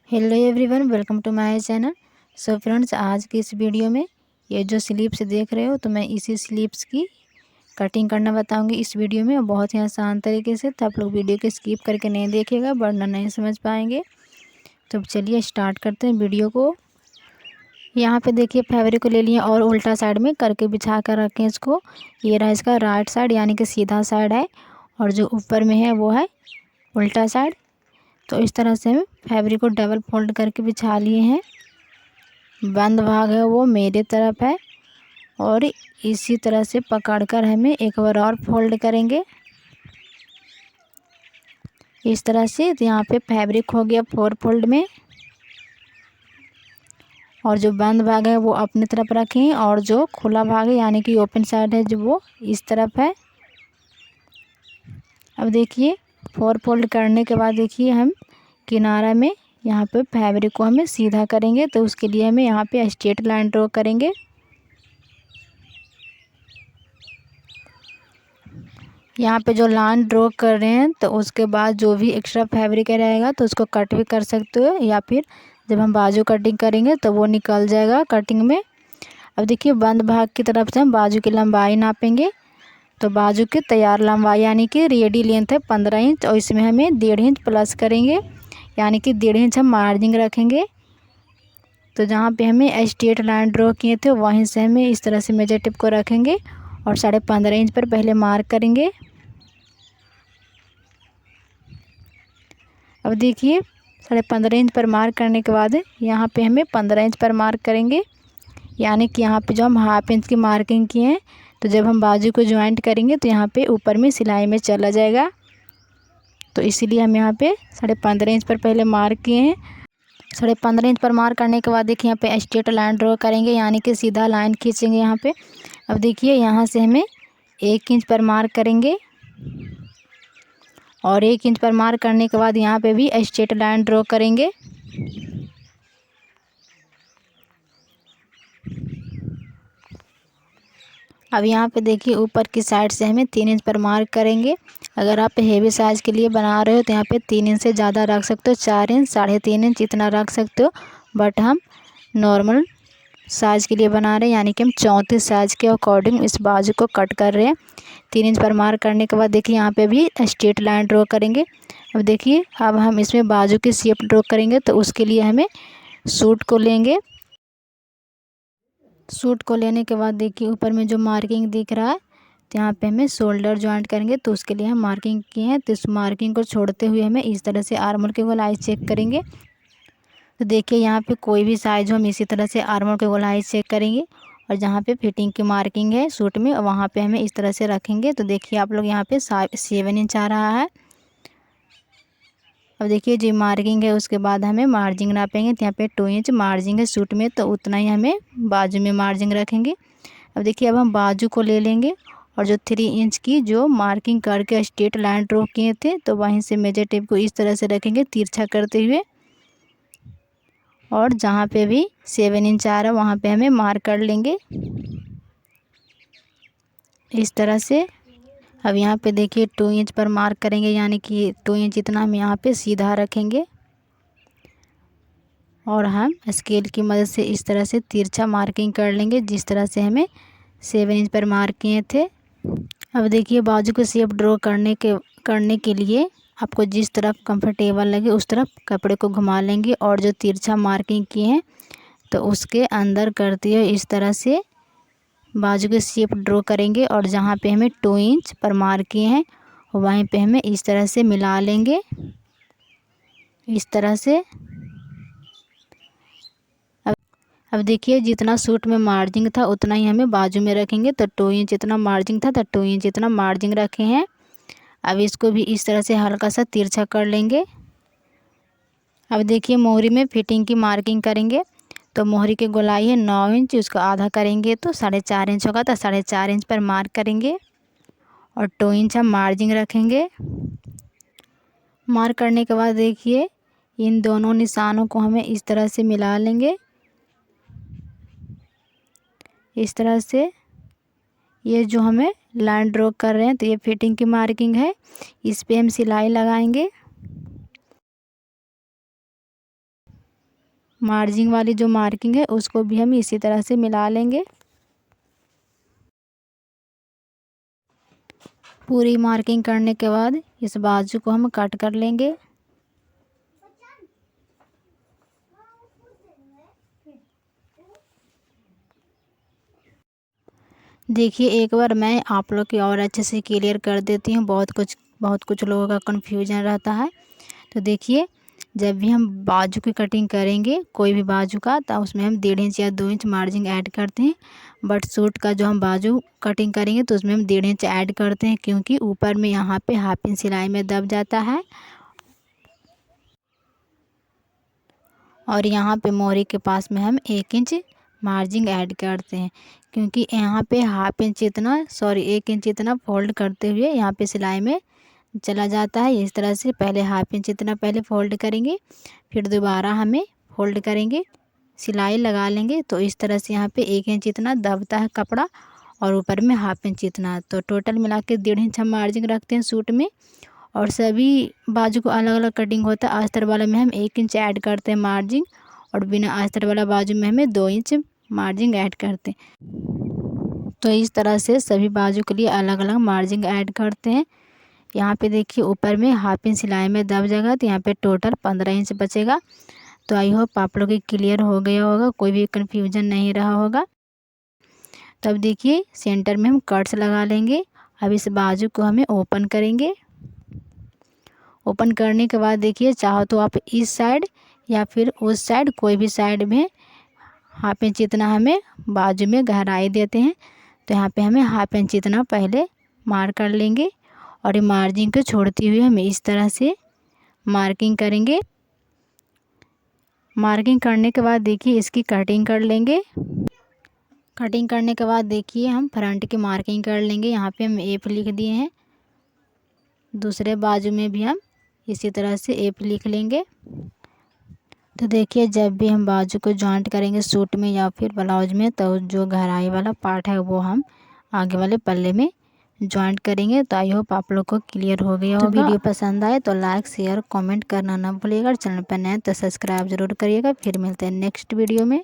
Hello everyone, welcome to my channel. So friends, आज की इस वीडियो में ये जो स्लीव्स देख रहे हो तो मैं इसी स्लीव्स की कटिंग करना बताऊंगी इस वीडियो में, और बहुत ही आसान तरीके से। तो आप लोग वीडियो को स्किप करके नहीं देखिएगा वरना नहीं समझ पाएंगे। तो चलिए स्टार्ट करते हैं वीडियो को। यहाँ पे देखिए फैब्रिक को ले लिए और उल्टा साइड में करके बिछा कर रखें इसको। ये रहा इसका राइट साइड यानी कि सीधा साइड है, और जो ऊपर में है वो है उल्टा साइड। तो इस तरह से हम फैब्रिक को डबल फोल्ड करके बिछा लिए हैं। बंद भाग है वो मेरे तरफ है, और इसी तरह से पकड़कर हमें एक बार और फोल्ड करेंगे इस तरह से। तो यहाँ पे फैब्रिक हो गया 4 फोल्ड में, और जो बंद भाग है वो अपनी तरफ रखें, और जो खुला भाग है यानी कि ओपन साइड है जो वो इस तरफ है। अब देखिए 4 फोल्ड करने के बाद देखिए हम किनारा में यहाँ पे फैब्रिक को हमें सीधा करेंगे। तो उसके लिए हमें यहाँ पे स्ट्रेट लाइन ड्रॉ करेंगे। यहाँ पे जो लाइन ड्रॉ कर रहे हैं तो उसके बाद जो भी एक्स्ट्रा फैब्रिक रहेगा तो उसको कट भी कर सकते हो, या फिर जब हम बाजू कटिंग करेंगे तो वो निकल जाएगा कटिंग में। अब देखिए बंद भाग की तरफ से हम बाजू की लंबाई नापेंगे। तो बाजू की तैयार लंबाई यानी कि रेडी लेंथ है 15 इंच, और इसमें हमें 1.5 इंच प्लस करेंगे यानी कि 1.5 इंच हम मार्जिंग रखेंगे। तो जहाँ पे हमें स्ट्रेट लाइन ड्रॉ किए थे वहीं से हमें इस तरह से मेजर टिप को रखेंगे और 15.5 इंच पर पहले मार्क करेंगे। अब देखिए 15.5 इंच पर मार्क करने के बाद यहाँ पे हमें 15 इंच पर मार्क करेंगे, यानी कि यहाँ पे जो हम हाफ इंच की मार्किंग किए हैं तो जब हम बाजू को ज्वाइंट करेंगे तो यहाँ पे ऊपर में सिलाई में चला जाएगा। तो इसीलिए हम यहाँ पे 15.5 इंच पर पहले मार्क किए हैं। 15.5 इंच पर मार्क करने के बाद देखिए यहाँ पे स्ट्रेट लाइन ड्रॉ करेंगे यानी कि सीधा लाइन खींचेंगे यहाँ पे। अब देखिए यहाँ से हमें 1 इंच पर मार्क करेंगे, और 1 इंच पर मार्क करने के बाद यहाँ पे भी स्ट्रेट लाइन ड्रॉ करेंगे। अब यहाँ पे देखिए ऊपर की साइड से हमें 3 इंच पर मार्क करेंगे। अगर आप हेवी साइज़ के लिए बना रहे हो तो यहाँ पे 3 इंच से ज़्यादा रख सकते हो, 4 इंच 3.5 इंच इतना रख सकते हो। बट हम नॉर्मल साइज़ के लिए बना रहे हैं यानी कि हम 34 साइज़ के अकॉर्डिंग इस बाजू को कट कर रहे हैं। 3 इंच पर मार्क करने के बाद देखिए यहाँ पे भी स्ट्रेट लाइन ड्रॉ करेंगे। अब देखिए अब हम इसमें बाजू की शेप ड्रॉ करेंगे, तो उसके लिए हमें सूट को लेंगे। सूट को लेने के बाद देखिए ऊपर में जो मार्किंग दिख रहा है तो यहाँ पे हमें शोल्डर जॉइंट करेंगे। तो उसके लिए हम मार्किंग किए हैं, तो इस मार्किंग को छोड़ते हुए हमें इस तरह से आर्मोल के गोलाई चेक करेंगे। तो देखिए यहाँ पे कोई भी साइज हो हम इसी तरह से आर्मोल के गोलाई चेक करेंगे, और जहाँ पे फिटिंग की मार्किंग है सूट में वहाँ पे हमें इस तरह से रखेंगे। तो देखिए आप लोग यहाँ पे 7 इंच आ रहा है। अब देखिए जो मार्किंग है उसके बाद हमें मार्जिंग नापेंगे। तो यहाँ पे 2 इंच मार्जिंग है सूट में, तो उतना ही हमें बाजू में मार्जिंग रखेंगे। अब देखिए अब हम बाजू को ले लेंगे, और जो 3 इंच की जो मार्किंग करके स्ट्रेट लाइन ड्रॉ किए थे तो वहीं से मेजर टेप को इस तरह से रखेंगे तिरछा करते हुए, और जहाँ पे भी 7 इंच आ रहा है वहाँ पे हमें मार्क कर लेंगे इस तरह से। अब यहाँ पे देखिए 2 इंच पर मार्क करेंगे यानी कि 2 इंच इतना हम यहाँ पे सीधा रखेंगे, और हम स्केल की मदद से इस तरह से तिरछा मार्किंग कर लेंगे जिस तरह से हमें 7 इंच पर मार्क किए थे। अब देखिए बाजू को शेप ड्रॉ करने के लिए आपको जिस तरफ कंफर्टेबल लगे उस तरफ कपड़े को घुमा लेंगे, और जो तिरछा मार्किंग किए हैं तो उसके अंदर करते हुए इस तरह से बाजू के शेप ड्रॉ करेंगे, और जहाँ पे हमें 2 इंच पर मार्क किए हैं वहीं पे हमें इस तरह से मिला लेंगे इस तरह से। अब देखिए जितना सूट में मार्जिंग था उतना ही हमें बाजू में रखेंगे। तो 2 इंच इतना मार्जिंग था तो 2 इंच इतना मार्जिंग रखे हैं। अब इसको भी इस तरह से हल्का सा तिरछा कर लेंगे। अब देखिए मोहरी में फिटिंग की मार्किंग करेंगे। तो मोहरी की गोलाई है 9 इंच, उसको आधा करेंगे तो 4.5 इंच होगा। तो 4.5 इंच पर मार्क करेंगे, और 2 इंच हम मार्जिंग रखेंगे। मार्क करने के बाद देखिए इन दोनों निशानों को हमें इस तरह से मिला लेंगे इस तरह से। ये जो हमें लाइन ड्रॉ कर रहे हैं तो ये फिटिंग की मार्किंग है, इस पे हम सिलाई लगाएंगे। मार्जिन वाली जो मार्किंग है उसको भी हम इसी तरह से मिला लेंगे। पूरी मार्किंग करने के बाद इस बाजू को हम कट कर लेंगे। देखिए एक बार मैं आप लोग की और अच्छे से क्लियर कर देती हूँ, बहुत कुछ लोगों का कन्फ्यूजन रहता है। तो देखिए जब भी हम बाजू की कटिंग करेंगे कोई भी बाजू का, तो उसमें हम 1.5 इंच या 2 इंच मार्जिन ऐड करते हैं। बट सूट का जो हम बाजू कटिंग करेंगे तो उसमें हम 1.5 इंच ऐड करते हैं, क्योंकि ऊपर में यहाँ पे हाफ इंच सिलाई में दब जाता है और यहाँ पे मोहरी के पास में हम 1 इंच मार्जिन ऐड करते हैं, क्योंकि यहाँ पे हाफ इंच इतना 1 इंच इतना फोल्ड करते हुए यहाँ पे सिलाई में चला जाता है। इस तरह से पहले हाफ इंच इतना पहले फ़ोल्ड करेंगे, फिर दोबारा हमें फ़ोल्ड करेंगे, सिलाई लगा लेंगे। तो इस तरह से यहाँ पे 1 इंच इतना दबता है कपड़ा और ऊपर में हाफ इंच इतना, तो टोटल मिला के 1.5 इंच हम मार्जिन रखते हैं सूट में। और सभी बाजू को अलग अलग कटिंग होता है। अस्तर वाला में हम 1 इंच ऐड करते हैं मार्जिन, और बिना अस्तर वाला बाजू में हमें 2 इंच मार्जिन ऐड करते हैं। तो इस तरह से सभी बाजू के लिए अलग अलग मार्जिन ऐड करते हैं। यहाँ पे देखिए ऊपर में हाफ इंच सिलाई में दब जाएगा, तो यहाँ पे टोटल 15 इंच बचेगा। तो आई होप आप लोग क्लियर हो गया होगा, कोई भी कन्फ्यूजन नहीं रहा होगा। तब देखिए सेंटर में हम कट्स लगा लेंगे। अब इस बाजू को हमें ओपन करेंगे। ओपन करने के बाद देखिए चाहो तो आप इस साइड या फिर उस साइड कोई भी साइड में हाफ इंच इतना हमें बाजू में गहराई देते हैं। तो यहाँ पे हमें हाफ इंच इतना पहले मार्क कर लेंगे और ये मार्जिन को छोड़ते हुए हम इस तरह से मार्किंग करेंगे। मार्किंग करने के बाद देखिए इसकी कटिंग कर लेंगे। कटिंग करने के बाद देखिए हम फ्रंट की मार्किंग कर लेंगे। यहाँ पे हम एफ लिख दिए हैं, दूसरे बाजू में भी हम इसी तरह से एफ लिख लेंगे। तो देखिए जब भी हम बाजू को जॉइंट करेंगे सूट में या फिर ब्लाउज में, तो जो गहराई वाला पार्ट है वो हम आगे वाले पल्ले में जॉइंट करेंगे। तो आई होप आप लोग को क्लियर हो गया होगा। तो वीडियो पसंद आए तो लाइक शेयर कमेंट करना ना भूलिएगा। चैनल पर नए तो सब्सक्राइब जरूर करिएगा। फिर मिलते हैं नेक्स्ट वीडियो में।